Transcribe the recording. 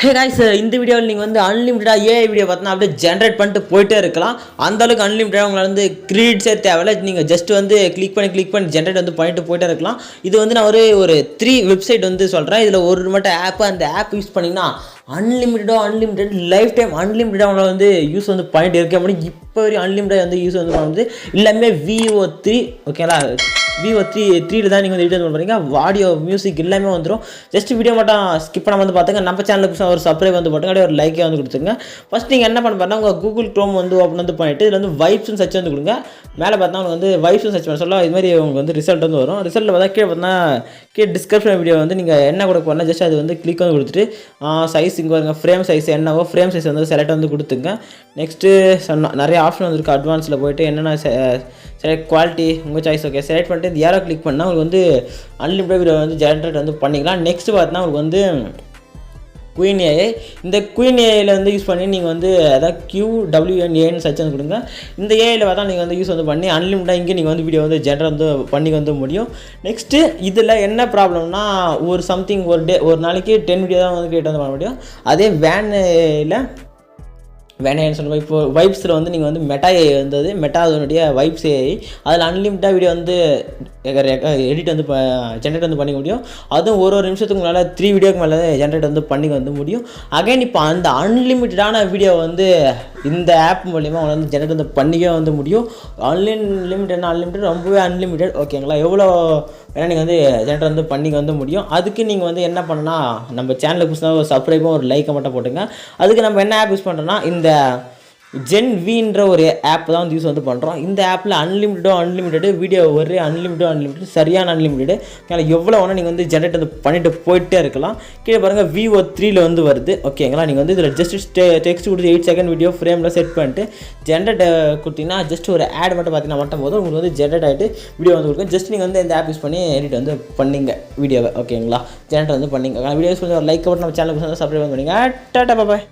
ஹே guys இந்த வீடியோவில் நீங்கள் வந்து அன்லிமிட்டடாக ஏஐ வீடியோ பார்த்தா அப்படியே ஜென்ரேட் பண்ணிட்டு போயிட்டே இருக்கலாம். அந்தளவுக்கு அன்லிமிட்டடாக உங்களை வந்து கிரெடிட்ஸே தேவையில்லை. நீங்கள் ஜஸ்ட் வந்து கிளிக் பண்ணி ஜென்ரேட் வந்து பண்ணிட்டு போயிட்டே இருக்கலாம். இது வந்து நான் ஒரு 3 வெப்சைட் வந்து சொல்கிறேன். இதில் ஒரு மட்டும் ஆப்பு, அந்த ஆப் யூஸ் பண்ணிங்கன்னா அன்லிமிட்டட் லைஃப் டைம் அன்லிமிட்டடாக உங்களை வந்து யூஸ் வந்து பண்ணிட்டு இருக்க முடியும். இப்போ வரையும் அன்லிமிட்டடாக வந்து யூஸ் வந்து பண்ணுறது எல்லாமே VO3 ஓகேங்களா. VO3 தான் நீங்கள் வந்து எடிட் பண்ணுறீங்க. ஆடியோ மியூசிக் எல்லாமே வந்துடும். ஜஸ்ட் வீடியோ மட்டும் ஸ்கிப் பண்ணாமல் வந்து பார்த்துங்க. நம்ம சேனலுக்கு ஒரு சப்ஸ்கிரைப் வந்து போட்டுங்க, அப்படியே ஒரு லைக்கே வந்து கொடுத்துங்க. ஃபஸ்ட் நீங்கள் என்ன பண்ண பாருங்கள், உங்கள் கூகுள் க்ரோம் வந்து ஓப்பன் வந்து பண்ணிவிட்டு இதில் வந்து வைப்ஸ்னு சர்ச் வந்து கொடுங்க. மேலே பார்த்தா உங்களுக்கு வந்து வைப்ஸ்னு சர்ச் பண்ண சொல்ல இதுமாதிரி உங்களுக்கு வந்து ரிசல்ட் வந்து வரும். ரிசல்ட்டில் பார்த்தா கீழே டிஸ்கிரிப்ஷன் வீடியோ வந்து நீங்கள் என்ன கூட போனால் ஜஸ்ட் அது வந்து கிளிக் வந்து கொடுத்துட்டு சைஸ் இங்கே வருங்க, ஃப்ரேம் சைஸ் என்னவோ ஃப்ரேம் சைஸ் வந்து செலக்ட் வந்து கொடுத்துங்க. நெக்ஸ்ட்டு நிறைய ஆப்ஷன் வந்துருக்கு. அட்வான்ஸில் போய்ட்டு என்னென்ன செலக்ட் குவாலிட்டி உங்கள் சாய்ஸ் ஓகே செலக்ட் பண்ணிட்டு இந்த யாரோ கிளிக் பண்ணால் உங்களுக்கு வந்து அன்லிமிட்டட் வீடியோ வந்து ஜென்ரேட் வந்து பண்ணிக்கலாம். நெக்ஸ்ட் பார்த்தீங்கன்னா உங்களுக்கு வந்து குயின் ஏஐ. இந்த குயின் ஏஐயில் வந்து யூஸ் பண்ணி நீங்கள் வந்து அதாவது QWNAன்னு சர்ச் வந்து கொடுங்க. இந்த ஏஐயில் பார்த்தா நீங்கள் வந்து யூஸ் வந்து பண்ணி அன்லிமிட்டடாக இங்கே நீங்கள் வந்து வீடியோ வந்து ஜென்ரேட் வந்து பண்ணி வந்து முடியும். நெக்ஸ்ட்டு இதில் என்ன ப்ராப்ளம்னா ஒரு நாளைக்கு 10 வீடியோ தான் வந்து கிரியேட் வந்து பண்ண முடியும். அதே வேணையான்னு சொல்லுவோம். இப்போ வைப்ஸில் வந்து நீங்கள் வந்து மெட்டா ஏஐ வந்தது, மெட்டா அதனுடைய வைப்ஸ் ஏஐ, அதில் அன்லிமிட்டடாக வீடியோ வந்து எடிட் வந்து ஜென்ரேட் வந்து பண்ணிக்க முடியும். அதுவும் ஒரு நிமிஷத்துக்கு மேலே 3 வீடியோக்கு மேலே ஜென்ரேட் வந்து பண்ணி வந்து முடியும். அகைன் இப்போ அந்த அன்லிமிட்டடான வீடியோ வந்து இந்த ஆப் மூலிமா அவங்க வந்து ஜென்ரேட் வந்து பண்ணிக்க வந்து முடியும். அன்லிமிட்டட் ரொம்பவே அன்லிமிட்டட் ஓகேங்களா. எவ்வளோ வேணால் நீங்கள் வந்து ஜென்ரேட் வந்து பண்ணிக்க வந்து முடியும். அதுக்கு நீங்கள் வந்து என்ன பண்ணணும்னா நம்ம சேனலுக்கு புதுசாக ஒரு சப்ஸ்கிரைபும் ஒரு லைக்கை மட்டும் போட்டுங்க. அதுக்கு நம்ம என்ன ஆப் யூஸ் பண்ணுறோன்னா இந்த ஜென்வின்ற ஒரு ஆப் தான் வந்து யூஸ் வந்து பண்ணுறோம். இந்த ஆப்பில் அன்லிமிட்டடு வீடியோ அன்லிமிட்டட் சரியான அன்லிமிட்டடு எவ்வளோ வேணால் நீங்கள் வந்து ஜென்ரேட் வந்து பண்ணிட்டு போயிட்டே இருக்கலாம். கீழே பாருங்கள் VO3ல் வந்து வருது ஓகேங்களா. நீங்கள் வந்து இதில் ஜஸ்ட் டெக்ஸ்ட் கொடுத்து 8 செகண்ட் வீடியோ ஃப்ரேமில் செட் பண்ணிட்டு ஜென்ரேட் கொடுத்தீங்கன்னா ஜஸ்ட் ஒரு ஆட் மட்டும் பார்த்தீங்கன்னா மட்டும் போதும் உங்களுக்கு வந்து ஜென்ரேட் ஆகிட்டு வீடியோ வந்து கொடுக்கும். ஜஸ்ட் நீங்கள் வந்து இந்த ஆப் யூஸ் பண்ணி எடிட் வந்து பண்ணிங்க வீடியோவை ஓகேங்களா, ஜென்ரேட் வந்து பண்ணிங்க. வீடியோ யூஸ் பண்ணி ஒரு லைக் போட்டு நம்ம சேனலுக்கு சப்ஸ்கிரைப் பண்ணிங்க. டாடா பாய்.